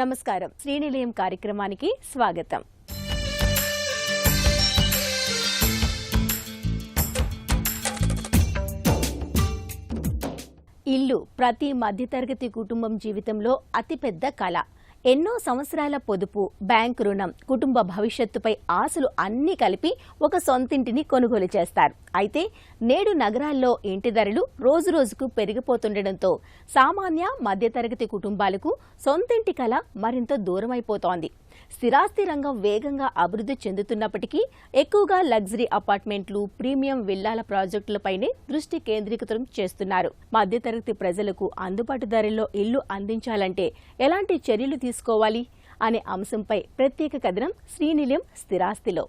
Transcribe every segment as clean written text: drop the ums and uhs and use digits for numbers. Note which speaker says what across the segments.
Speaker 1: నమస్కారం. శ్రీనిలయం కార్యక్రమానికి స్వాగతం. ఇల్లు ప్రతి మధ్యతరగతి కుటుంబం జీవితంలో అతిపెద్ద కళ. ఎన్నో సంవత్సరాల పొదుపు, బ్యాంకు రుణం, కుటుంబ భవిష్యత్తుపై ఆశలు అన్నీ కలిపి ఒక సొంతింటిని కొనుగోలు చేస్తారు. అయితే నేడు నగరాల్లో ఇంటి ధరలు రోజురోజుకు పెరిగిపోతుండటంతో సామాన్య మధ్యతరగతి కుటుంబాలకు సొంతింటి కళ మరింత దూరమైపోతోంది. స్థిరాస్తి రంగం వేగంగా అభివృద్ధి చెందుతున్నప్పటికీ ఎక్కువగా లగ్జరీ అపార్ట్మెంట్లు, ప్రీమియం విల్లాల ప్రాజెక్టులపైనే దృష్టి కేంద్రీకృతం చేస్తున్నారు. మధ్యతరగతి ప్రజలకు అందుబాటు ధరల్లో ఇల్లు అందించాలంటే ఎలాంటి చర్యలు తీసుకోవాలి అనే అంశంపై ప్రత్యేక కథనం శ్రీనిలయం స్థిరాస్తిలో.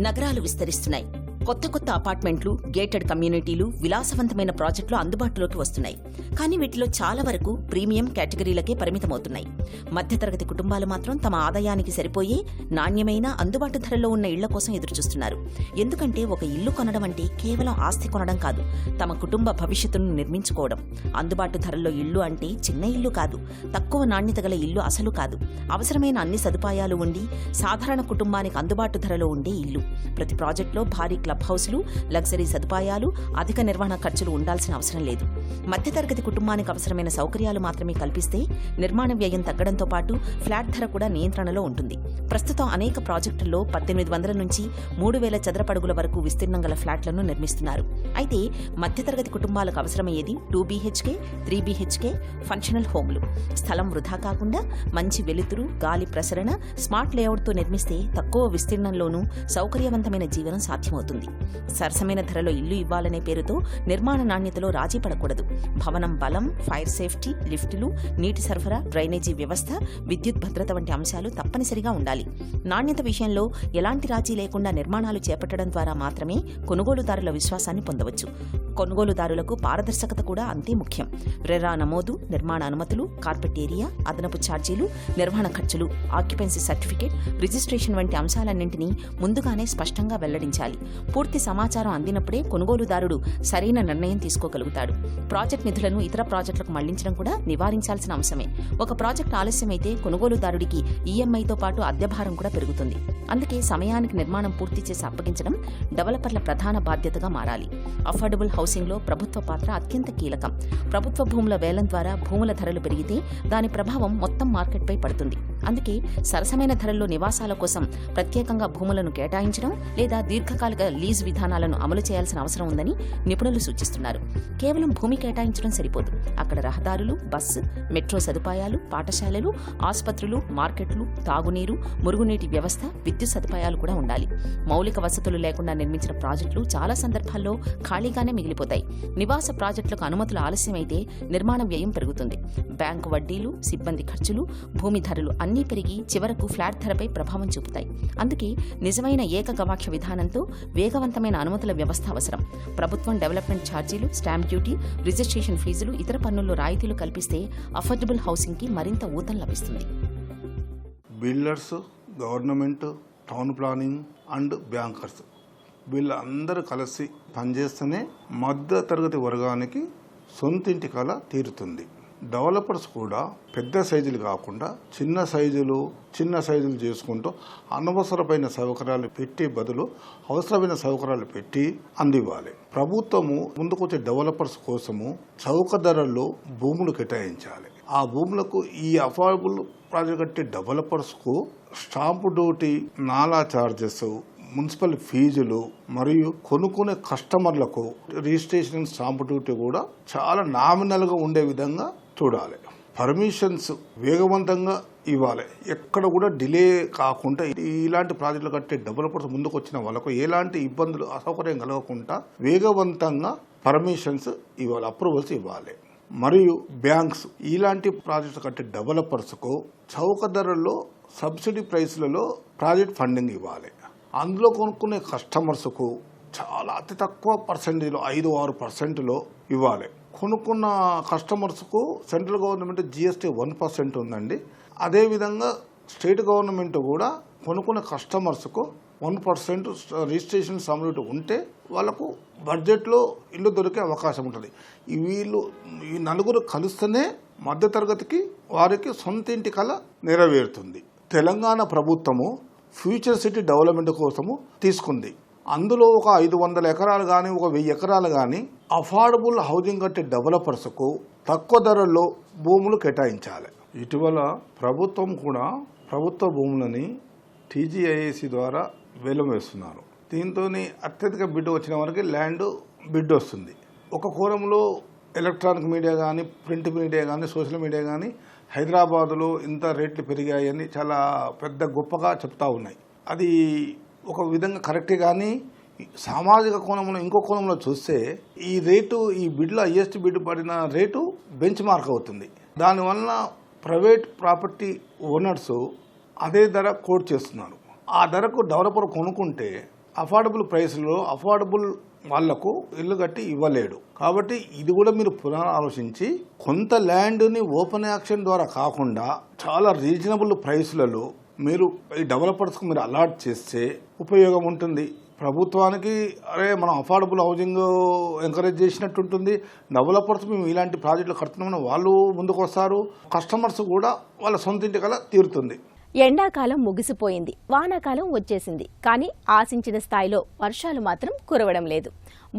Speaker 2: నగరాలు విస్తరిస్తున్నాయి. కొత్త కొత్త అపార్ట్మెంట్లు, గేటెడ్ కమ్యూనిటీలు, విలాసవంతమైన ప్రాజెక్టులు అందుబాటులోకి వస్తున్నాయి. కానీ వీటిలో చాలా వరకు ప్రీమియం కేటగిరీలకే పరిమితమవుతున్నాయి. మధ్యతరగతి కుటుంబాలు మాత్రం తమ ఆదాయానికి సరిపోయే నాణ్యమైన అందుబాటు ధరలో ఉన్న ఇళ్ల కోసం ఎదురుచూస్తున్నారు. ఎందుకంటే ఒక ఇల్లు కొనడం అంటే కేవలం ఆస్తి కొనడం కాదు, తమ కుటుంబ భవిష్యత్తును నిర్మించుకోవడం. అందుబాటు ధరల్లో ఇల్లు అంటే చిన్న ఇల్లు కాదు, తక్కువ నాణ్యత గల ఇల్లు అసలు కాదు. అవసరమైన అన్ని సదుపాయాలు ఉండి సాధారణ కుటుంబానికి అందుబాటు ధరలో ఉండే ఇల్లు. ప్రతి ప్రాజెక్టులో భారీ క్లబ్ హౌస్లు, లగ్జరీ సదుపాయాలు, అధిక నిర్వహణ ఖర్చులు ఉండాల్సిన అవసరం లేదు. మధ్యతరగతి కుటుంబానికి అవసరమైన సౌకర్యాలు మాత్రమే కల్పిస్తే నిర్మాణ వ్యయం తగ్గడంతో పాటు ఫ్లాట్ ధర కూడా నియంత్రణలో ఉంటుంది. ప్రస్తుతం అనేక ప్రాజెక్టుల్లో 1800 నుంచి 3000 చదరపడుగుల వరకు విస్తీర్ణం గల ఫ్లాట్లను నిర్మిస్తున్నారు. అయితే మధ్యతరగతి కుటుంబాలకు అవసరమయ్యేది 2 BHK, 3 BHK ఫంక్షనల్ హోమ్లు. స్థలం వృధా కాకుండా మంచి వెలుతురు, గాలి ప్రసరణ, స్మార్ట్ లేఅవుట్తో నిర్మిస్తే తక్కువ విస్తీర్ణంలోనూ సౌకర్యవంతమైన జీవనం సాధ్యమవుతుంది. సరసమైన ధరలో ఇల్లు ఇవ్వాలనే పేరుతో నిర్మాణ నాణ్యతలో రాజీ పడకూడదు. భవనం బలం, ఫైర్ సేఫ్టీ, లిఫ్టులు, నీటి సరఫరా, డ్రైనేజీ వ్యవస్థ, విద్యుత్ భద్రత వంటి అంశాలు తప్పనిసరిగా ఉండాలి. నాణ్యత విషయంలో ఎలాంటి రాజీ లేకుండా నిర్మాణాలు చేపట్టడం ద్వారా మాత్రమే కొనుగోలుదారుల విశ్వాసాన్ని పొందవచ్చు. కొనుగోలుదారులకు పారదర్శకత కూడా అంతే ముఖ్యం. రెరా నమోదు, నిర్మాణ అనుమతులు, కార్పెట్ ఏరియా, అదనపు ఛార్జీలు, నిర్వహణ ఖర్చులు, ఆక్యుపెన్సీ సర్టిఫికేట్, రిజిస్ట్రేషన్ వంటి అంశాలన్నింటినీ ముందుగానే స్పష్టంగా వెల్లడించాలి. పూర్తి సమాచారం అందినప్పుడే కొనుగోలుదారుడు సరైన నిర్ణయం తీసుకోగలుగుతాడు. ప్రాజెక్ట్ నిధులను ఇతర ప్రాజెక్టులకు మళ్లించడం కూడా నివారించాల్సిన అంశమే. ఒక ప్రాజెక్ట్ ఆలస్యమైతే కొనుగోలుదారుడికి ఈఎంఐతో పాటు అద్దె భారం కూడా పెరుగుతుంది. అందుకే సమయానికి నిర్మాణం పూర్తి చేసి అప్పగించడం డెవలపర్ల ప్రధాన బాధ్యతగా మారాలి. అఫోర్డబుల్ హౌసింగ్లో ప్రభుత్వ పాత్ర అత్యంత కీలకం. ప్రభుత్వ భూముల వేలం ద్వారా భూముల ధరలు పెరిగితే దాని ప్రభావం మొత్తం మార్కెట్పై పడుతుంది. అందుకే సరసమైన ధరల్లో నివాసాల కోసం ప్రత్యేకంగా భూములను కేటాయించడం లేదా దీర్ఘకాలిక లీజ్ విధానాలను అమలు చేయాల్సిన అవసరం ఉందని నిపుణులు సూచిస్తున్నారు. కేవలం భూమి కేటాయించడం సరిపోదు. అక్కడ రహదారులు, బస్సు, మెట్రో సదుపాయాలు, పాఠశాలలు, ఆసుపత్రులు, మార్కెట్లు, తాగునీరు, మురుగునీటి వ్యవస్థ, విద్యుత్ సదుపాయాలు కూడా ఉండాలి. మౌలిక వసతులు లేకుండా నిర్మించిన ప్రాజెక్టులు చాలా సందర్భాల్లో ఖాళీగానే మిగిలిపోతాయి. నివాస ప్రాజెక్టులకు అనుమతులు ఆలస్యమైతే నిర్మాణ వ్యయం పెరుగుతుంది. బ్యాంకు వడ్డీలు, సిబ్బంది ఖర్చులు, భూమి ధరలు అన్నీ పెరిగి చివరకు ఫ్లాట్ ధరపై ప్రభావం చూపుతాయి. అందుకే నిజమైన ఏకగవాక్ష విధానంతో వేగవంతమైన అనుమతుల వ్యవస్థ అవసరం. ప్రభుత్వం డెవలప్మెంట్ ఛార్జీలు, స్టాంప్ డ్యూటీ, రిజిస్ట్రేషన్ ఫీజులు, ఇతర పన్నుల్లో రాయితీలు కల్పిస్తే అఫోర్డబుల్ హౌసింగ్ కి మరింత ఊతం లభిస్తుంది.
Speaker 3: Builders, government, town planning and bankers వీళ్ళందరూ కలిసి పనిచేస్తేనే మధ్య తరగతి వర్గానికి సొంతింటి కళ తీరుతుంది. డెవలపర్స్ కూడా పెద్ద సైజులు కాకుండా చిన్న సైజులు చేసుకుంటూ అనవసరమైన సౌకర్యాలు పెట్టే బదులు అవసరమైన సౌకర్యాలు పెట్టి అందివ్వాలి. ప్రభుత్వము ముందుకొచ్చే డెవలపర్స్ కోసము చౌక ధరల్లో భూములు కేటాయించాలి. ఆ భూములకు ఈ అఫోర్డబుల్ ప్రాజెక్ట్ కట్టే డెవలపర్స్కు స్టాంపు డ్యూటీ, నాలా ఛార్జెస్, మున్సిపల్ ఫీజులు మరియు కొనుక్కునే కస్టమర్లకు రిజిస్ట్రేషన్ స్టాంపు డ్యూటీ కూడా చాలా నామినల్గా ఉండే విధంగా చూడాలి. పర్మిషన్స్ వేగవంతంగా ఇవ్వాలి. ఎక్కడ కూడా డిలే కాకుండా ఇలాంటి ప్రాజెక్టులు కట్టే డెవలపర్స్ ముందుకు వచ్చిన వాళ్ళకు ఎలాంటి ఇబ్బందులు, అసౌకర్యం కలగకుండా వేగవంతంగా పర్మిషన్స్ ఇవ్వాలి, అప్రూవల్స్ ఇవ్వాలి. మరియు బ్యాంక్స్ ఇలాంటి ప్రాజెక్ట్స్ కట్టే డెవలపర్స్కు చౌక ధరల్లో సబ్సిడీ ప్రైస్లలో ప్రాజెక్ట్ ఫండింగ్ ఇవ్వాలి. అందులో కొనుక్కునే కస్టమర్స్కు చాలా అతి తక్కువ పర్సెంటేజ్లో 5-6% ఇవ్వాలి. కొనుక్కున్న కస్టమర్స్కు సెంట్రల్ గవర్నమెంట్ GST 1% ఉందండి. అదేవిధంగా స్టేట్ గవర్నమెంట్ కూడా కొనుక్కున్న కస్టమర్స్కు 1% రిజిస్ట్రేషన్ సమ్యూనిటీ ఉంటే వాళ్ళకు బడ్జెట్లో ఇల్లు దొరికే అవకాశం ఉంటుంది. ఈ నలుగురు కలిస్తేనే మధ్యతరగతికి వారికి సొంత ఇంటి కళ నెరవేరుతుంది. తెలంగాణ ప్రభుత్వము ఫ్యూచర్ సిటీ డెవలప్మెంట్ కోసము తీసుకుంది. అందులో ఒక 500 ఎకరాలు కానీ ఒక 1000 ఎకరాలు కానీ అఫోర్డబుల్ హౌసింగ్ కట్టే డెవలపర్స్కు తక్కువ ధరల్లో భూములు కేటాయించాలి. ఇటీవల ప్రభుత్వం కూడా ప్రభుత్వ భూములని టీజీఐఏసీ ద్వారా వేలం వేస్తున్నారు. దీంతో అత్యధిక బిడ్ వచ్చిన వరకు ల్యాండ్ బిడ్ వస్తుంది. ఒక కోణంలో ఎలక్ట్రానిక్ మీడియా కానీ ప్రింట్ మీడియా కానీ సోషల్ మీడియా కానీ హైదరాబాదులో ఇంత రేట్లు పెరిగాయని చాలా పెద్ద గొప్పగా చెప్తా ఉన్నాయి. అది ఒక విధంగా కరెక్టే, కానీ సామాజిక కోణంలో ఇంకో కోణంలో చూస్తే ఈ రేటు ఈ బిడ్లో హైయెస్ట్ బిడ్ పడిన రేటు బెంచ్ మార్క్ అవుతుంది. దానివల్ల ప్రైవేట్ ప్రాపర్టీ ఓనర్స్ అదే ధర కోట్ చేస్తున్నారు. ఆ ధరకు డెవలపర్ కొనుక్కుంటే అఫోర్డబుల్ ప్రైస్లో అఫోర్డబుల్ వాళ్లకు ఇల్లు కట్టి ఇవ్వలేడు. కాబట్టి ఇది కూడా మీరు పునరాలోచించి కొంత ల్యాండ్ని ఓపెన్ యాక్షన్ ద్వారా కాకుండా చాలా రీజనబుల్ ప్రైస్లలో మీరు ఈ డెవలపర్స్కి మీరు అలాట్ చేస్తే ఉపయోగం ఉంటుంది. ప్రభుత్వానికి మనం అఫోర్డబుల్ హౌసింగ్ ఎంకరేజ్ చేసినట్టు ఉంటుంది. డెవలపర్స్ మేము ఇలాంటి ప్రాజెక్టులు కడుతున్నామని వాళ్ళు ముందుకు వస్తారు. కస్టమర్స్ కూడా వాళ్ళ సొంత ఇంటి కల తీరుతుంది.
Speaker 1: ఎండాకాలం ముగిసిపోయింది, వానాకాలం వచ్చేసింది. కానీ ఆశించిన స్థాయిలో వర్షాలు మాత్రం కురవడం లేదు.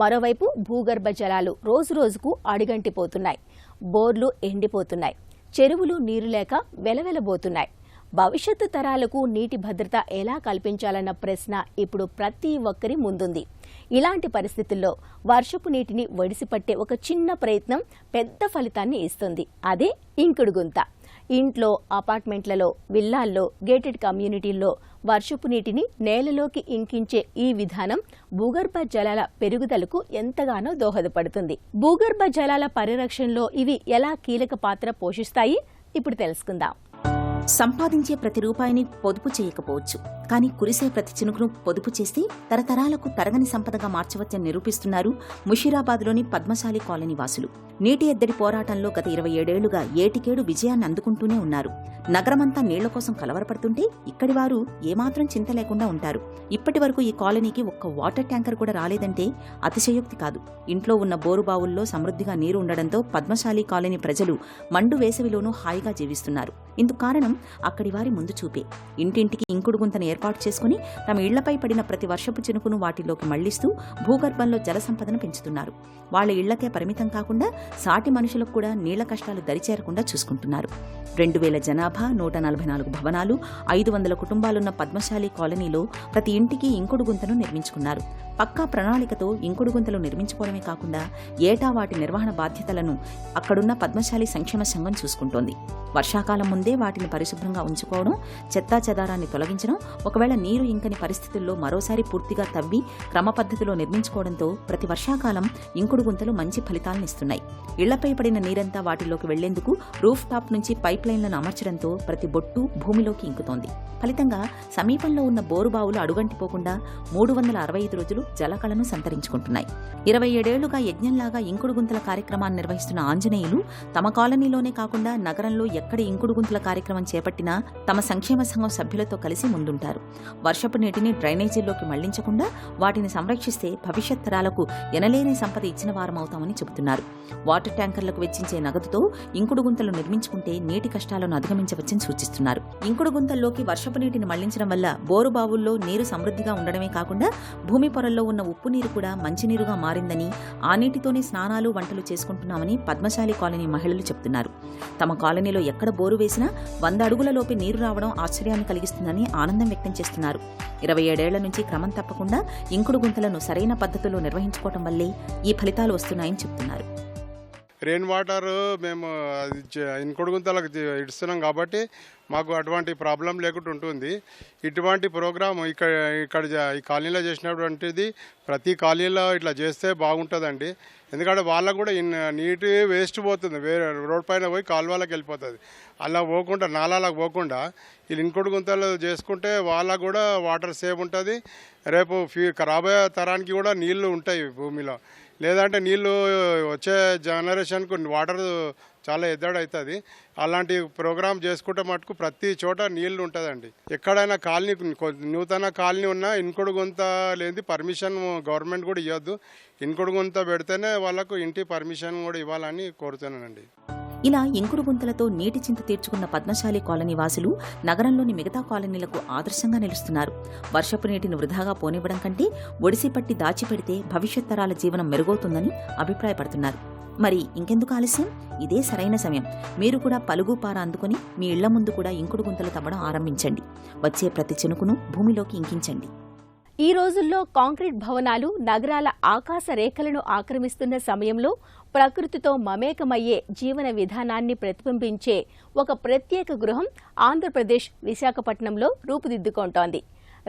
Speaker 1: మరోవైపు భూగర్భ జలాలు రోజురోజుకు అడుగంటిపోతున్నాయి. బోర్లు ఎండిపోతున్నాయి. చెరువులు నీరు లేక వెలవెలబోతున్నాయి. భవిష్యత్తు తరాలకు నీటి భద్రత ఎలా కల్పించాలన్న ప్రశ్న ఇప్పుడు ప్రతి ఒక్కరి ముందుంది. ఇలాంటి పరిస్థితుల్లో వర్షపు నీటిని ఒడిసిపట్టే ఒక చిన్న ప్రయత్నం పెద్ద ఫలితాన్ని ఇస్తుంది. అదే ఇంకుడు గుంత. ఇంట్లో, అపార్ట్మెంట్లలో, విల్లాల్లో, గేటెడ్ కమ్యూనిటీల్లో వర్షపు నీటిని నేలలోకి ఇంకించే ఈ విధానం భూగర్భ జలాల పెరుగుదలకు ఎంతగానో దోహదపడుతుంది. భూగర్భ జలాల పరిరక్షణలో ఇవి ఎలా కీలక పాత్ర పోషిస్తాయి ఇప్పుడు తెలుసుకుందాం.
Speaker 2: సంపాదించే ప్రతి రూపాయిని పొదుపు చేయకపోవచ్చు, కానీ కురిసే ప్రతి చినుకును పొదుపు చేస్తే తరతరాలకు తరగని సంపదగా మార్చవచ్చని నిరూపిస్తున్నారు ముషీరాబాద్లోని పద్మశాలి కాలనీ వాసులు. నీటి ఎద్దడి పోరాటంలో గత 27 ఏళ్లుగా ఏటికేడు విజయాన్ని అందుకుంటూనే ఉన్నారు. నగరమంతా నీళ్ల కోసం కలవరపడుతుంటే ఇక్కడి వారు ఏమాత్రం చింత లేకుండా ఉంటారు. ఇప్పటి వరకు ఈ కాలనీకి ఒక్క వాటర్ ట్యాంకర్ కూడా రాలేదంటే అతిశయోక్తి కాదు. ఇంట్లో ఉన్న బోరుబావుల్లో సమృద్ధిగా నీరు ఉండడంతో పద్మశాలి కాలనీ ప్రజలు మండు వేసవిలోనూ హాయిగా జీవిస్తున్నారు. ఇందుకు కారణం అక్కడి వారి ముందు చూపే. ఇంటింటికి ఇంకుడు గుంతను ఏర్పాటు చేసుకుని తమ ఇళ్లపై పడిన ప్రతి వర్షపు చినుకును వాటిలోకి మళ్లిస్తూ భూగర్భంలో జల సంపదను పెంచుతున్నారు. వాళ్ల ఇళ్లకే పరిమితం కాకుండా సాటి మనుషులకు కూడా నీళ్ల కష్టాలు దరిచేరకుండా చూసుకుంటున్నారు. 2000 జనాభా, 144 భవనాలు, 500 కుటుంబాలున్న పద్మశాలి కాలనీలో ప్రతి ఇంటికి ఇంకుడు గుంతను నిర్మించుకున్నారు. పక్కా ప్రణాళికతో ఇంకుడు గుంతలు నిర్మించుకోవడమే కాకుండా ఏటా వాటి నిర్వహణ బాధ్యతలను అక్కడున్న పద్మశాలి సంక్షేమ సంఘం చూసుకుంటోంది. వర్షాకాలం ముందే వాటిని పరిశుభ్రంగా ఉంచుకోవడం, చెత్తా చెదారాన్ని తొలగించడం, ఒకవేళ నీరు ఇంకని పరిస్థితుల్లో మరోసారి పూర్తిగా తవ్వి క్రమ పద్ధతిలో నిర్మించుకోవడంతో ప్రతి వర్షాకాలం ఇంకుడు గుంతలు మంచి ఫలితాలనిస్తున్నాయి. ఇళ్లపై పడిన నీరంతా వాటిలోకి వెళ్లేందుకు రూఫ్ టాప్ నుంచి పైప్ లైన్లను అమర్చడంతో ప్రతి బొట్టు భూమిలోకి ఇంకుతోంది. ఫలితంగా సమీపంలో ఉన్న బోరుబావులు అడుగంటిపోకుండా 365 రోజులు జలకళను సంతరించుకుంటున్నాయి. 27 ఏళ్లుగా యజ్ఞంలాగా ఇంకుడు గుంతల కార్యక్రమాన్ని నిర్వహిస్తున్న ఆంజనేయులు తమ కాలనీలోనే కాకుండా నగరంలో ఎక్కడ ఇంకుడు గుంతల కార్యక్రమం చేపట్టినా తమ సంక్షేమ సంఘం సభ్యులతో కలిసి ముందుంటారు. వర్షపు నీటిని డ్రైనేజీల్లోకి మళ్లించకుండా వాటిని సంరక్షిస్తే భవిష్యత్ తరాలకు ఎనలేని సంపద ఇచ్చిన వారమవుతామని చెబుతున్నారు. వాటర్ ట్యాంకర్లకు వెచ్చించే నగదుతో ఇంకుడు గుంతలు నిర్మించుకుంటే నీటి కష్టాలను అధిగమించవచ్చని సూచిస్తున్నారు. ఇంకుడు గుంతల్లోకి వర్షపు నీటిని మళ్లించడం వల్ల బోరుబావుల్లో నీరు సమృద్ధిగా ఉండడమే కాకుండా భూమి పొరల్లో ఉన్న ఉప్పు నీరు కూడా మంచినీరుగా మారిందని, ఆ నీటితోనే స్నానాలు, వంటలు చేసుకుంటున్నామని పద్మశాలి కాలనీ మహిళలు చెబుతున్నారు. తమ కాలనీలో ఎక్కడ బోరు వేసినా 100 అడుగులలోపే నీరు రావడం ఆశ్చర్యాన్ని కలిగిస్తుందని ఆనందం వ్యక్తం చేస్తున్నారు. 27 ఏళ్ల నుంచి క్రమం తప్పకుండా ఇంకుడు గుంతలను సరైన పద్ధతిలో నిర్వహించుకోవడం వల్లే ఈ ఫలితాలు వస్తున్నాయని చెబుతున్నారు.
Speaker 4: రెయిన్ వాటర్ మేము ఇంకుడు గుంతలకు ఇస్తున్నాం కాబట్టి మాకు అటువంటి ప్రాబ్లం లేకుండా ఉంటుంది. ఇటువంటి ప్రోగ్రామ్ ఇక్కడ ఈ కాలనీలో చేసినటువంటిది ప్రతి కాలనీలో ఇట్లా చేస్తే బాగుంటుందండి. ఎందుకంటే వాళ్ళకు కూడా నీటి వేస్ట్ పోతుంది, వేరే రోడ్ పైన పోయి కాలువలకు వెళ్ళిపోతుంది. అలా పోకుండా, నాలాలకు పోకుండా వీళ్ళు ఇంకుడు గుంతలు చేసుకుంటే వాళ్ళకు కూడా వాటర్ సేవ్ ఉంటుంది. రేపు రాబోయే తరానికి కూడా నీళ్లు ఉంటాయి భూమిలో. లేదంటే నీళ్ళు వచ్చే జనరేషన్కు వాటర్ చాలా ఎద్దడవుతుంది. అలాంటి ప్రోగ్రామ్ చేసుకుంటే మటుకు ప్రతి చోట నీళ్లు ఉంటుందండి. ఎక్కడైనా కాలనీ నూతన కాలనీ ఉన్నా ఇంకుడు గుంత లేని పర్మిషన్ గవర్నమెంట్ కూడా ఇవ్వద్దు. ఇంకుడు గుంత పెడితేనే వాళ్ళకు ఇంటి పర్మిషన్ కూడా ఇవ్వాలని కోరుతున్నానండి.
Speaker 2: ఇలా ఇంకుడు గుంతలతో నీటి చింత తీర్చుకున్న పద్మశాలి కాలనీ వాసులు నగరంలోని మిగతా కాలనీలకు ఆదర్శంగా నిలుస్తున్నారు. వర్షపు నీటిని వృధాగా పోనివ్వడం కంటే ఒడిసి పట్టి దాచిపెడితే భవిష్యత్ తరాల జీవనం మెరుగవుతుందని అభిప్రాయపడుతున్నారు. మరి ఇంకెందుకు ఆలస్యం? ఇదే సరైన సమయం. మీరు కూడా పలుగు పార అందుకుని మీ ఇళ్ల ముందు కూడా ఇంకుడు గుంతలు తవ్వడం ఆరంభించండి. వచ్చే ప్రతి చినుకును భూమిలోకి ఇంకించండి.
Speaker 1: ఈ రోజుల్లో కాంక్రీట్ భవనాలు నగరాల ఆకాశ రేఖలను ఆక్రమిస్తున్న సమయంలో ప్రకృతితో మమేకమయ్యే జీవన విధానాన్ని ప్రతిబింబించే ఒక ప్రత్యేక గృహం ఆంధ్రప్రదేశ్ విశాఖపట్నంలో రూపుదిద్దుకుంటోంది.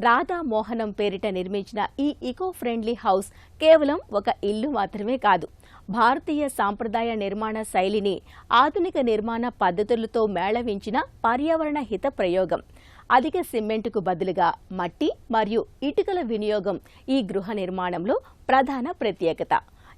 Speaker 1: రాధా మోహనం పేరిట నిర్మించిన ఈ ఈకో ఫ్రెండ్లీ హౌస్ కేవలం ఒక ఇల్లు మాత్రమే కాదు, భారతీయ సాంప్రదాయ నిర్మాణ శైలిని ఆధునిక నిర్మాణ పద్ధతులతో మేళవించిన పర్యావరణ హిత ప్రయోగం. అధిక సిమెంటుకు బదులుగా మట్టి మరియు ఇటుకల వినియోగం ఈ గృహ నిర్మాణంలో ప్రధాన ప్రత్యేకత.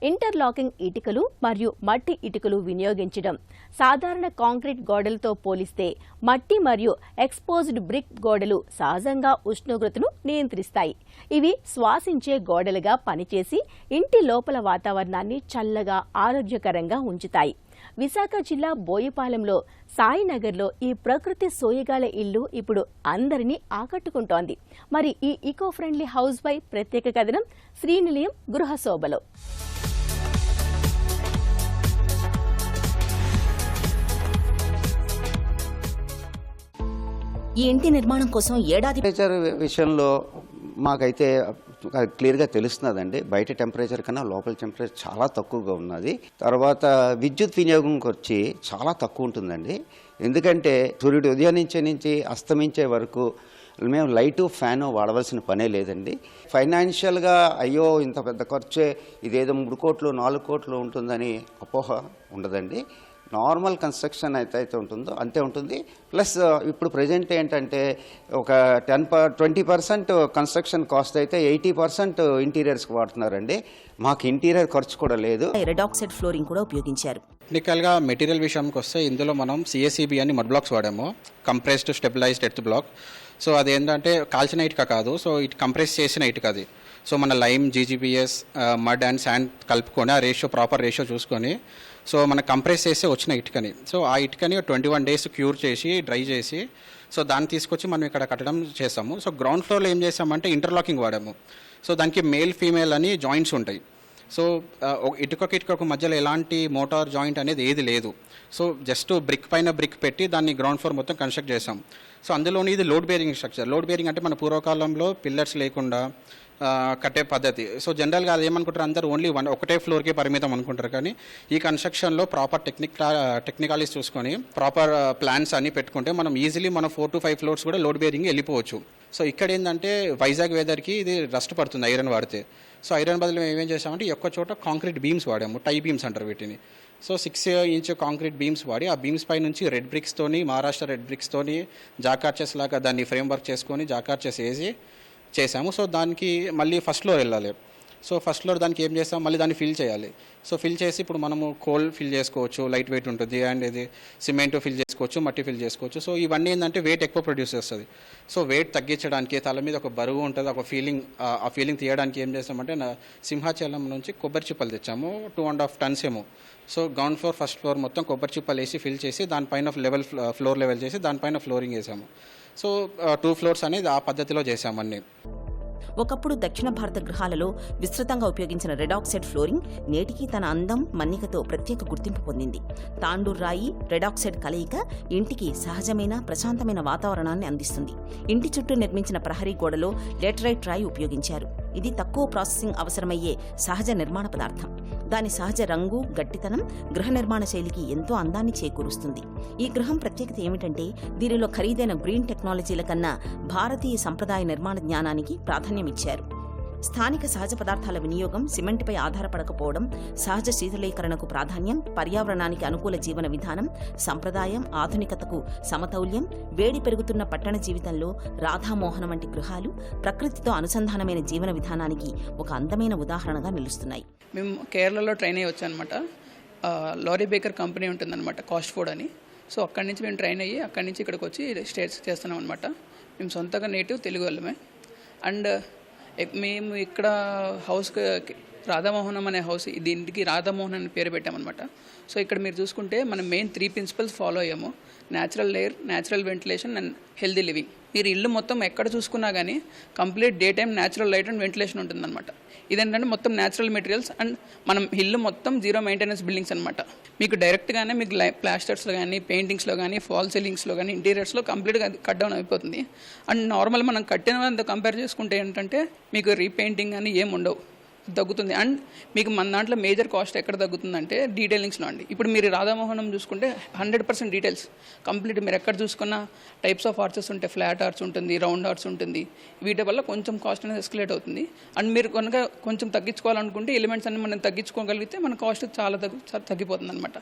Speaker 1: ఇంటర్లాకింగ్ ఇటుకలు మరియు మట్టి ఇటుకలు వినియోగించడం. సాధారణ కాంక్రీట్ గోడలతో పోలిస్తే మట్టి మరియు ఎక్స్పోజ్డ్ బ్రిక్ గోడలు సహజంగా ఉష్ణోగ్రతను నియంత్రిస్తాయి. ఇవి శ్వాసించే గోడలుగా పనిచేసి ఇంటి లోపల వాతావరణాన్ని చల్లగా ఆరోగ్యకరంగా ఉంచుతాయి. విశాఖ జిల్లా బోయిపాలెంలో సాయినగర్లో ఈ ప్రకృతి సోయగాల ఇల్లు ఇప్పుడు అందరినీ ఆకట్టుకుంటోంది. మరి ఈ ఈకో ఫ్రెండ్లీ హౌస్ పై ప్రత్యేక కథనం శ్రీనిలయం గృహశోభలో.
Speaker 2: ఈ ఇంటి నిర్మాణం కోసం ఏడాది
Speaker 5: టెంపరేచర్ విషయంలో మాకైతే క్లియర్గా తెలుస్తున్నదండి. బయట టెంపరేచర్ కన్నా లోపల టెంపరేచర్ చాలా తక్కువగా ఉన్నది. తర్వాత విద్యుత్ వినియోగంకి వచ్చి చాలా తక్కువ ఉంటుందండి. ఎందుకంటే సూర్యుడు ఉదయాన్నించే నుంచి అస్తమించే వరకు మేము లైటు ఫ్యాను వాడవలసిన పనే లేదండి. ఫైనాన్షియల్గా అయ్యో ఇంత పెద్ద ఖర్చే, ఇదేదో 3 కోట్లు 4 కోట్లు ఉంటుందని అపోహ ఉండదండి. నార్మల్ కన్స్ట్రక్షన్ అయితే ఉంటుందో అంతే ఉంటుంది. ప్లస్ ఇప్పుడు ప్రజెంట్ ఏంటంటే ఒక 20% కన్స్ట్రక్షన్ కాస్ట్ అయితే 80% ఇంటీరియర్స్కి వాడుతున్నారండి. మాకు ఇంటీరియర్ ఖర్చు కూడా లేదు.
Speaker 2: రెడాక్సైడ్ ఫ్లోరింగ్ కూడా ఉపయోగించారు.
Speaker 6: టెక్నికల్గా మెటీరియల్ విషయానికి వస్తే ఇందులో మనం సిఎస్ఈబి అని మడ్ బ్లాక్స్ వాడాము, compressed stabilised earth block. So అదేంటంటే కాల్చిన ఇటుక కాదు, సో ఇటు కంప్రెస్ చేసిన ఇటుక అది. సో మన lime, GGBS, mud and sand కలుపుకొని ఆ ప్రాపర్ రేషియో చూసుకొని సో మన కంప్రెస్ చేసి వచ్చిన ఇటుకని, సో ఆ ఇటుకని 21 days క్యూర్ చేసి డ్రై చేసి సో దాన్ని తీసుకొచ్చి మనం ఇక్కడ కట్టడం చేస్తాము. సో గ్రౌండ్ ఫ్లోర్లో ఏం చేస్తామంటే ఇంటర్లాకింగ్ వాడాము. సో దానికి మేల్ ఫీమేల్ అని జాయింట్స్ ఉంటాయి. సో ఇటుకకు మధ్యలో ఎలాంటి మోటార్ జాయింట్ అనేది ఏది లేదు. సో జస్ట్ బ్రిక్ పైన బ్రిక్ పెట్టి దాన్ని గ్రౌండ్ ఫ్లోర్ మొత్తం కన్స్ట్రక్ట్ చేసాం. సో అందులోని ఇది load bearing structure. Load bearing అంటే మన పూర్వకాలంలో పిల్లర్స్ లేకుండా కట్టే పద్ధతి. సో జనరల్గా అది ఏమనుకుంటారు, అందరూ ఓన్లీ ఒకటే ఫ్లోర్కే పరిమితం అనుకుంటారు. కానీ ఈ కన్స్ట్రక్షన్లో ప్రాపర్ టెక్నికాలిటీస్ చూసుకొని ప్రాపర్ ప్లాన్స్ అన్ని పెట్టుకుంటే మనం ఈజీలీ మన 4 to 5 floors కూడా లోడ్ బేరింగ్ వెళ్ళిపోవచ్చు. సో ఇక్కడ ఏంటంటే వైజాగ్ వెదర్కి ఇది రస్ట్ పడుతుంది ఐరన్ వాడితే. సో ఐరన్ బదులు మేము ఏమేం చేసామంటే ఒక్క చోట కాంక్రీట్ బీమ్స్ వాడాము, టై బీమ్స్ అంటారు వీటిని. సో 6 inch కాంక్రీట్ బీమ్స్ వాడి ఆ బీమ్స్ పై నుంచి రెడ్ బ్రిక్స్తోని, మహారాష్ట్ర రెడ్ బ్రిక్స్తోని జాకార్చెస్ లాగా దాన్ని ఫ్రేమ్ వర్క్ చేసుకొని జాకార్చెస్ వేసి చేసాము. సో దానికి మళ్ళీ ఫస్ట్ ఫ్లోర్ వెళ్ళాలి. సో ఫస్ట్ ఫ్లోర్ దానికి ఏం చేస్తాం, మళ్ళీ దాన్ని ఫిల్ చేయాలి. సో ఫిల్ చేసి ఇప్పుడు మనము కోల్ ఫిల్ చేసుకోవచ్చు, లైట్ వెయిట్ ఉంటుంది, అండ్ ఇది సిమెంట్ ఫిల్ చేసుకోవచ్చు, మట్టి ఫిల్ చేసుకోవచ్చు. సో ఇవన్నీ ఏంటంటే వెయిట్ ఎక్కువ ప్రొడ్యూస్ చేస్తుంది. సో వెయిట్ తగ్గించడానికి తల మీద ఒక బరువు ఉంటుంది, ఒక ఫీలింగ్, ఆ ఫీలింగ్ తీయడానికి ఏం చేస్తామంటే సింహాచలం నుంచి కొబ్బరి చిప్పలు తెచ్చాము, 2.5 tons ఏమో. So ground floor first floor మొత్తం కొబ్బరి చిప్పలు వేసి ఫిల్ చేసి దానిపైన ఫ్లోర్ లెవెల్ చేసి దానిపైన ఫ్లోరింగ్ వేసాము. సో 2 floors అనేది ఆ పద్ధతిలో చేసామన్నీ.
Speaker 2: ఒకప్పుడు దక్షిణ భారత గృహాలలో విస్తృతంగా ఉపయోగించిన రెడాక్సైడ్ ఫ్లోరింగ్ నేటికి తన అందం, మన్నికతో ప్రత్యేక గుర్తింపు పొందింది. తాండూర్ రాయి, రెడాక్సైడ్ కలయిక ఇంటికి సహజమైన, ప్రశాంతమైన వాతావరణాన్ని అందిస్తుంది. ఇంటి చుట్టూ నిర్మించిన ప్రహరీ గోడలో లేటరైట్ రాయి ఉపయోగించారు. ఇది తక్కువ ప్రాసెసింగ్ అవసరమయ్యే సహజ నిర్మాణ పదార్థం. దాని సహజ రంగు, గట్టితనం గృహ నిర్మాణ శైలికి ఎంతో అందాన్ని చేకూరుస్తుంది. ఈ గృహం ప్రత్యేకత ఏమిటంటే దీనిలో ఖరీదైన గ్రీన్ టెక్నాలజీల కన్నా భారతీయ సంప్రదాయ నిర్మాణ జ్ఞానానికి ప్రాధాన్యమిచ్చారు. స్థానిక సహజ పదార్థాల వినియోగం, సిమెంట్పై ఆధారపడకపోవడం, సహజ శీతలీకరణకు ప్రాధాన్యం, పర్యావరణానికి అనుకూల జీవన విధానం, సంప్రదాయం, ఆధునికతకు సమతౌల్యం, వేడి పెరుగుతున్న పట్టణ జీవితంలో రాధామోహనం వంటి గృహాలు ప్రకృతితో అనుసంధానమైన జీవన విధానానికి ఒక అందమైన ఉదాహరణగా నిలుస్తున్నాయి.
Speaker 7: మేము కేరళలో ట్రైన్ అయ్యి వచ్చానమాట. లారీ బేకర్ కంపెనీ ఉంటుందన్నమాట, కాస్ట్ ఫుడ్ అని. సో అక్కడి నుంచి మేము ట్రైన్ అయ్యి అక్కడి నుంచి ఇక్కడికి వచ్చి స్టేట్స్ చేస్తున్నాం అనమాట. మేము సొంతంగా నేటివ్ తెలుగు వాళ్ళమే. అండ్ మేము ఇక్కడ హౌస్కి రాధామోహనం అనే హౌస్, దీనికి రాధామోహన్ అనే పేరు పెట్టామన్నమాట. సో ఇక్కడ మీరు చూసుకుంటే మనం మెయిన్ 3 ప్రిన్సిపల్స్ ఫాలో అయ్యాము: natural air, natural ventilation and healthy living. మీరు ఇల్లు మొత్తం ఎక్కడ చూసుకున్నా కానీ complete day time natural light and ventilation ఉంటుందన్నమాట. ఇదేంటంటే మొత్తం న్యాచురల్ మెటీరియల్స్ అండ్ మనం ఇల్లు మొత్తం 0 మెయింటెనెన్స్ బిల్డింగ్స్ అనమాట. మీకు డైరెక్ట్గానే మీకు ప్లాస్టర్స్లో కానీ, పెయింటింగ్స్లో కానీ, ఫాల్ సీలింగ్స్లో కానీ, ఇంటీరియర్స్లో కంప్లీట్గా కట్ డౌన్ అయిపోతుంది. అండ్ నార్మల్ మనం కట్టిన కంపేర్ చేసుకుంటే ఏంటంటే మీకు రీపెయింటింగ్ అని ఏం ఉండవు, తగ్గుతుంది. అండ్ మీకు మన దాంట్లో మేజర్ కాస్ట్ ఎక్కడ తగ్గుతుందంటే డీటెయిలింగ్స్లో అండి. ఇప్పుడు మీరు రాధామోహనం చూసుకుంటే 100% డీటెయిల్స్ కంప్లీట్. మీరు ఎక్కడ చూసుకున్న టైప్స్ ఆఫ్ ఆర్చెస్ ఉంటాయి, ఫ్లాట్ ఆర్చ్ ఉంటుంది, రౌండ్ ఆర్చ్ ఉంటుంది. వీటి వల్ల కొంచెం కాస్ట్ అనేది ఎస్కలేట్ అవుతుంది. అండ్ మీరు కనుక కొంచెం తగ్గించుకోవాలనుకుంటే ఎలిమెంట్స్ అన్ని మనం తగ్గించుకోగలిగితే మన కాస్ట్ చాలా తగ్గిపోతుంది అనమాట.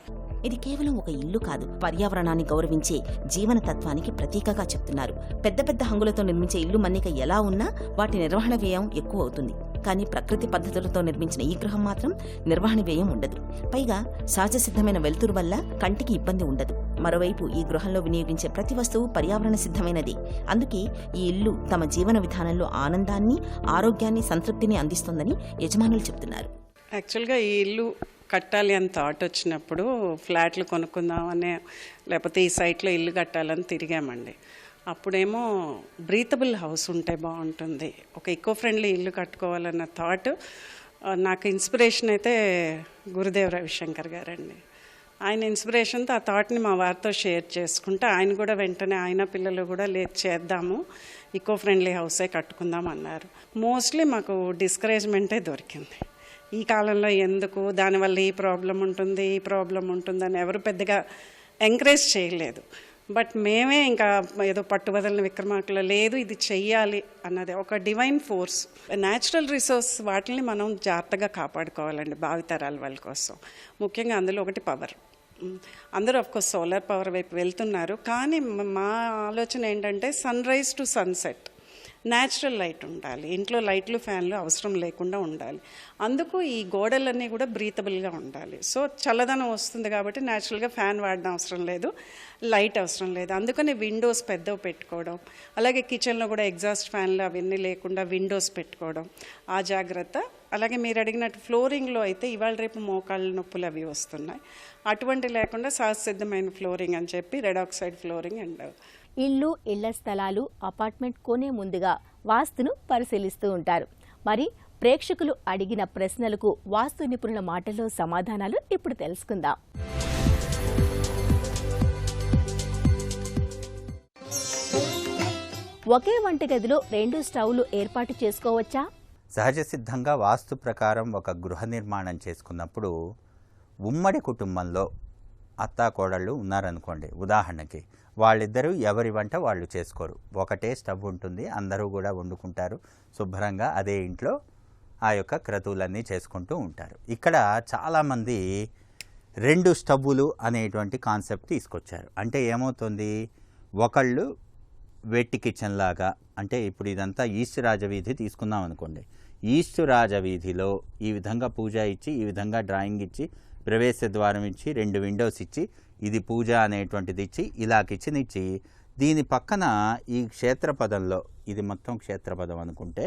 Speaker 2: ఇది కేవలం ఒక ఇల్లు కాదు, పర్యావరణాన్ని గౌరవించే జీవన తత్వానికి ప్రతీకగా చెప్తున్నారు. పెద్ద పెద్ద హంగులతో నిర్మించే ఇల్లు మన్నిక ఎలా ఉన్నా వాటి నిర్వహణ వ్యయం ఎక్కువ అవుతుంది. కానీ ప్రకృతి పద్ధతులతో నిర్మించిన ఈ గృహం మాత్రం నిర్వహణ వ్యయం ఉండదు. పైగా సహజ సిద్ధమైన వెలుతురు వల్ల కంటికి ఇబ్బంది ఉండదు. మరోవైపు ఈ గృహంలో వినియోగించే ప్రతి వస్తువు పర్యావరణ సిద్ధమైనది. అందుకే ఈ ఇల్లు తమ జీవన విధానంలో ఆనందాన్ని, ఆరోగ్యాన్ని, సంతృప్తిని అందిస్తోందని యజమానులు చెబుతున్నారు.
Speaker 8: యాక్చువల్గా ఈ ఇల్లు కట్టాలి అని థాట్ వచ్చినప్పుడు ఫ్లాట్లు కొనుక్కుందామనే, లేకపోతే ఈ సైట్లో ఇల్లు కట్టాలని తిరిగామండి. అప్పుడేమో బ్రీతబుల్ హౌస్ ఉంటే బాగుంటుంది, ఒక ఈకో ఫ్రెండ్లీ ఇల్లు కట్టుకోవాలన్న థాట్. నాకు ఇన్స్పిరేషన్ అయితే గురుదేవ్ రవిశంకర్ గారండి. ఆయన ఇన్స్పిరేషన్తో ఆ థాట్ని మా వారితో షేర్ చేసుకుంటే ఆయన కూడా వెంటనే ఆయన పిల్లలు కూడా చేద్దాము, ఈకో ఫ్రెండ్లీ హౌసే కట్టుకుందాం అన్నారు. మోస్ట్లీ మాకు డిస్కరేజ్మెంటే దొరికింది. ఈ కాలంలో ఎందుకు, దానివల్ల ఈ ప్రాబ్లం ఉంటుందని ఎవరు పెద్దగా ఎంకరేజ్ చేయలేదు. బట్ మేమే ఇంకా ఏదో పట్టుబదలని విక్రమార్కులు లేదు, ఇది చెయ్యాలి అన్నది ఒక డివైన్ ఫోర్స్. న్యాచురల్ రిసోర్స్ వాటిని మనం జాగ్రత్తగా కాపాడుకోవాలండి భావితరాల వాళ్ళ కోసం. ముఖ్యంగా అందులో ఒకటి పవర్. అందరూ ఆఫ్కోర్స్ సోలార్ పవర్ వైపు వెళ్తున్నారు, కానీ మా ఆలోచన ఏంటంటే sunrise to sunset natural light ఉండాలి, ఇంట్లో లైట్లు ఫ్యాన్లు అవసరం లేకుండా ఉండాలి. అందుకు ఈ గోడలన్నీ కూడా బ్రీతబుల్గా ఉండాలి. సో చల్లదనం వస్తుంది కాబట్టి న్యాచురల్గా ఫ్యాన్ వాడడం అవసరం లేదు, లైట్ అవసరం లేదు. అందుకని విండోస్ పెద్దవి పెట్టుకోవడం, అలాగే కిచెన్లో కూడా ఎగ్జాస్ట్ ఫ్యాన్లు అవన్నీ లేకుండా విండోస్ పెట్టుకోవడం, ఆ జాగ్రత్త. అలాగే మీరు అడిగినట్టు ఫ్లోరింగ్లో అయితే ఇవాళ రేపు మోకాళ్ళ నొప్పులు అవి వస్తున్నాయి, అటువంటి లేకుండా సహజసిద్ధమైన ఫ్లోరింగ్ అని చెప్పి రెడ్ ఆక్సైడ్ ఫ్లోరింగ్ అండ్
Speaker 1: ఇల్లు, ఇళ్ల స్థలాలు, అపార్ట్మెంట్ కొనే ముందుగా వాస్తును పరిశీలిస్తూ ఉంటారు. మరి ప్రేక్షకులు అడిగిన ప్రశ్నలకు వాస్తు నిపుణుల మాటల్లో సమాధానాలు ఇప్పుడు తెలుసుకుందాం. ఒకే వంటగదిలో 2 స్టవ్లు ఏర్పాటు చేసుకోవచ్చా?
Speaker 9: సహజ సిద్ధంగా వాస్తు ప్రకారం ఒక గృహ నిర్మాణం చేసుకున్నప్పుడు ఉమ్మడి కుటుంబంలో అత్తాకోడళ్ళు ఉన్నారనుకోండి, ఉదాహరణకి వాళ్ళిద్దరూ ఎవరి వంట వాళ్ళు చేసుకోరు, ఒకటే స్టవ్ ఉంటుంది, అందరూ కూడా వండుకుంటారు శుభ్రంగా, అదే ఇంట్లో ఆ యొక్క క్రతువులన్నీ చేసుకుంటూ ఉంటారు. ఇక్కడ చాలామంది 2 స్టవ్వులు అనేటువంటి కాన్సెప్ట్ తీసుకొచ్చారు. అంటే ఏమవుతుంది, ఒకళ్ళు వెట్టి కిచెన్ లాగా, అంటే ఇప్పుడు ఇదంతా ఈస్ట్ రాజవీధి తీసుకుందాం అనుకోండి, ఈస్ట్ రాజవీధిలో ఈ విధంగా పూజ ఇచ్చి, ఈ విధంగా డ్రాయింగ్ ఇచ్చి, ప్రవేశ ద్వారం ఇచ్చి, 2 విండోస్ ఇచ్చి, ఇది పూజ అనేటువంటిది ఇచ్చి, ఇలా కిచెన్ ఇచ్చి, దీని పక్కన ఈ క్షేత్రపదంలో, ఇది మొత్తం క్షేత్రపదం అనుకుంటే,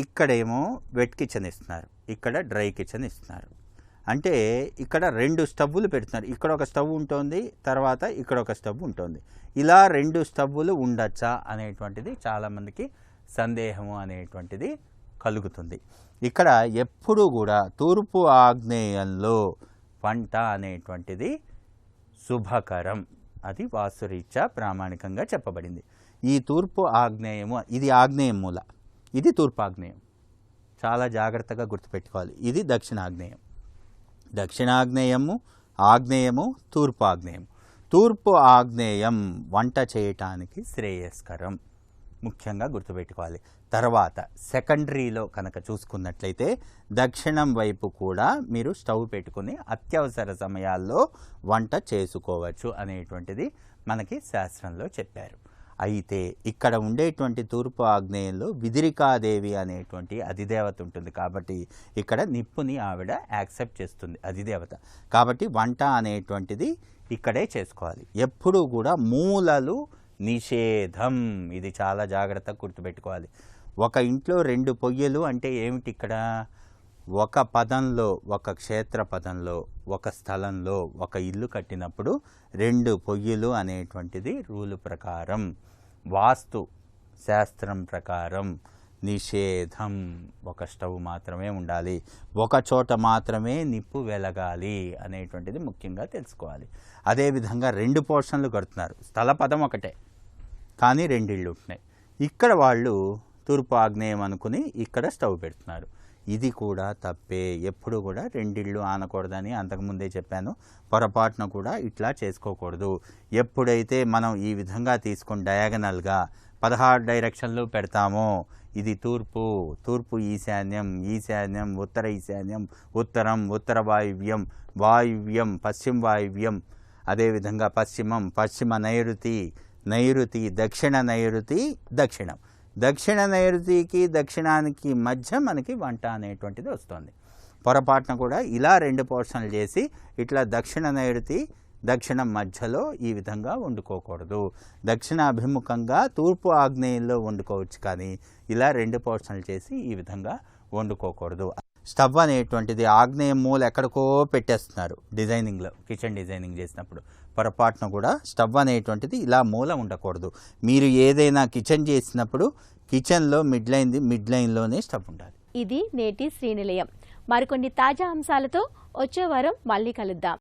Speaker 9: ఇక్కడేమో వెట్ కిచెన్ ఇస్తున్నారు, ఇక్కడ డ్రై కిచెన్ ఇస్తున్నారు. అంటే ఇక్కడ 2 స్టవ్వులు పెడుతున్నారు. ఇక్కడ ఒక స్టవ్ ఉంటుంది, తర్వాత ఇక్కడ ఒక స్టవ్ ఉంటుంది. ఇలా 2 స్టవ్వులు ఉండొచ్చా అనేటువంటిది చాలామందికి సందేహము అనేటువంటిది కలుగుతుంది. ఇక్కడ ఎప్పుడూ కూడా తూర్పు ఆగ్నేయంలో వంట అనేటువంటిది శుభకరం, అది వాస్తురీత్యా ప్రామాణికంగా చెప్పబడింది. ఈ తూర్పు ఆగ్నేయము, ఇది ఆగ్నేయం మూల, ఇది తూర్పు ఆగ్నేయం, చాలా జాగ్రత్తగా గుర్తుపెట్టుకోవాలి. ఇది దక్షిణాగ్నేయం, దక్షిణాగ్నేయము, ఆగ్నేయము, తూర్పు ఆగ్నేయం. తూర్పు ఆగ్నేయం వంట చేయటానికి శ్రేయస్కరం, ముఖ్యంగా గుర్తుపెట్టుకోవాలి. తర్వాత సెకండరీలో కనుక చూసుకున్నట్లయితే దక్షిణం వైపు కూడా మీరు స్టవ్ పెట్టుకుని అత్యవసర సమయాల్లో వంట చేసుకోవచ్చు అనేటువంటిది మనకి శాస్త్రంలో చెప్పారు. అయితే ఇక్కడ ఉండేటువంటి తూర్పు ఆగ్నేయంలో విదిరికాదేవి అనేటువంటి అధిదేవత ఉంటుంది కాబట్టి ఇక్కడ నిప్పుని ఆవిడ యాక్సెప్ట్ చేస్తుంది, అధిదేవత. కాబట్టి వంట అనేటువంటిది ఇక్కడే చేసుకోవాలి. ఎప్పుడూ కూడా మూలలు నిషేధం, ఇది చాలా జాగ్రత్తగా గుర్తుపెట్టుకోవాలి. ఒక ఇంట్లో 2 పొయ్యలు అంటే ఏమిటి? ఇక్కడ ఒక పదంలో, ఒక క్షేత్ర పదంలో, ఒక స్థలంలో ఒక ఇల్లు కట్టినప్పుడు 2 పొయ్యిలు అనేటువంటిది రూలు ప్రకారం, వాస్తు శాస్త్రం ప్రకారం నిషేధం. ఒక స్టవ్ మాత్రమే ఉండాలి, ఒక చోట మాత్రమే నిప్పు వెలగాలి అనేటువంటిది ముఖ్యంగా తెలుసుకోవాలి. అదేవిధంగా 2 పోర్షన్లు కడుతున్నారు, స్థల పదం ఒకటే కానీ 2 ఇళ్ళు ఉంటున్నాయి. ఇక్కడ వాళ్ళు తూర్పు ఆగ్నేయం అనుకుని ఇక్కడ స్టవ్ పెడుతున్నారు. ఇది కూడా తప్పే. ఎప్పుడు కూడా 2 ఇళ్ళు ఆనకూడదని అంతకుముందే చెప్పాను. పొరపాటున కూడా ఇట్లా చేసుకోకూడదు. ఎప్పుడైతే మనం ఈ విధంగా తీసుకొని డయాగనల్గా 16 డైరెక్షన్లు పెడతామో, ఇది తూర్పు, తూర్పు ఈశాన్యం, ఈశాన్యం ఉత్తర ఈశాన్యం, ఉత్తరం ఉత్తర వాయువ్యం, వాయువ్యం పశ్చిమ వాయువ్యం, అదేవిధంగా పశ్చిమం పశ్చిమ నైరుతి, నైరుతి దక్షిణ నైరుతి, దక్షిణం. దక్షిణ నైరుతికి దక్షిణానికి మధ్య మనకి వంట అనేటువంటిది వస్తుంది. పొరపాటున కూడా ఇలా 2 పోర్షన్లు చేసి ఇట్లా దక్షిణ నైరుతి దక్షిణం మధ్యలో ఈ విధంగా వండుకోకూడదు. దక్షిణ అభిముఖంగా తూర్పు ఆగ్నేయంలో వండుకోవచ్చు కానీ ఇలా 2 పోర్షన్లు చేసి ఈ విధంగా వండుకోకూడదు. స్టవ్ అనేటువంటిది ఆగ్నేయం మూల ఎక్కడికో పెట్టేస్తున్నారు డిజైనింగ్లో, కిచెన్ డిజైనింగ్ చేసినప్పుడు. పొరపాటున కూడా స్టవ్ అనేటువంటిది ఇలా మూల ఉండకూడదు. మీరు ఏదైనా కిచెన్ చేసినప్పుడు కిచెన్లో మిడ్ లైన్లోనే స్టవ్ ఉండాలి.
Speaker 1: ఇది నేటి శ్రీనిలయం. మరికొన్ని తాజా అంశాలతో వచ్చే వారం మళ్ళీ కలుద్దాం.